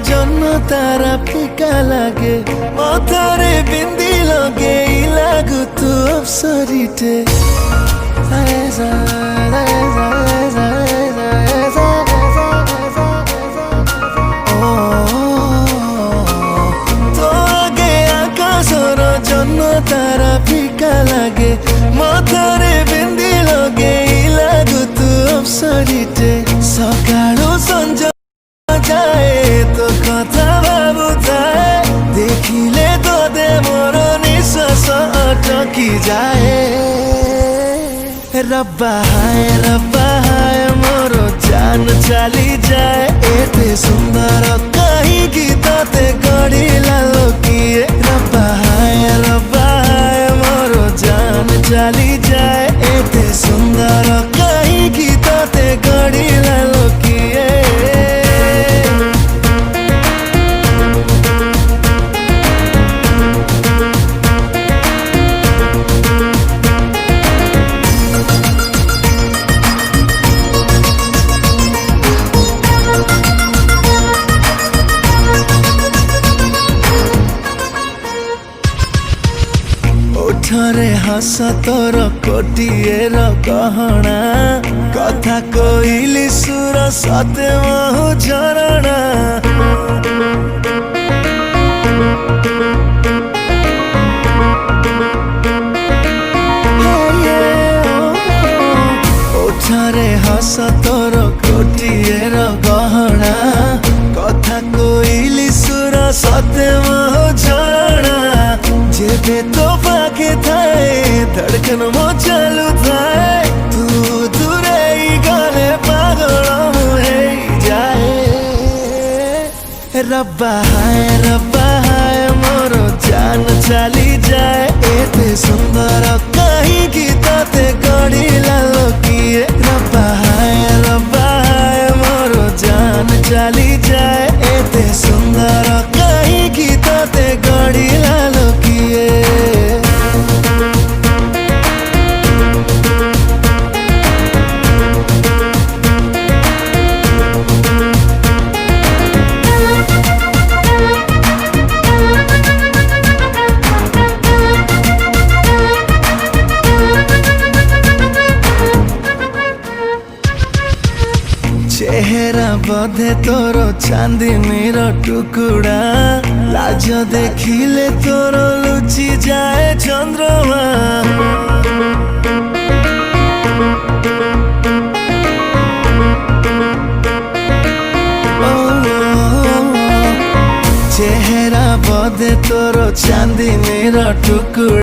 जन्म तारा फिका लागे मथारे बिंदी लगे लागु तू अप्सरीटे तो आगे आकाशर जन्म तारा फिका लागे मथारे बिंदी लगे लागु तू अप्सरीटे सकाळु संज जाए तो कथा भाबुथाए देखिले तो दे मोर निश्वास अटकी जाए रब्बा हाय मोर जान चली जाए एते सुंदर कहीं गीतते गढ़िला लोकिए रब्बा हाय मोर जान चली जाए एते सुंदर कहीं गीतते गढ़िला लोकिए ओठरे हस तोर कोटिएर गहना कथा कोइली सुर सते महु झरणा ओठरे हस तोर कोटिएर गहना कथा कोइली सुर सते महु झरणा जेबे तो पाके थाए धड़कन मो चालू थाए तू दूरे गले पागल मुहे जाए रब्बा हाय मोर जान चली जाए एते सुंदर कहीं गीतते गढ़िला लोकिए रब्बा हाय मोर जान चली जाए एते सुंदर कहीं गीतते गढ़िला लोकिए चेहरा बधे तोर चांदनीर टुकुड़ा लाज देखिले तोर लुचि जाए चंद्रमा चेहरा बधे तोर चांदनीर टुकुड़ा।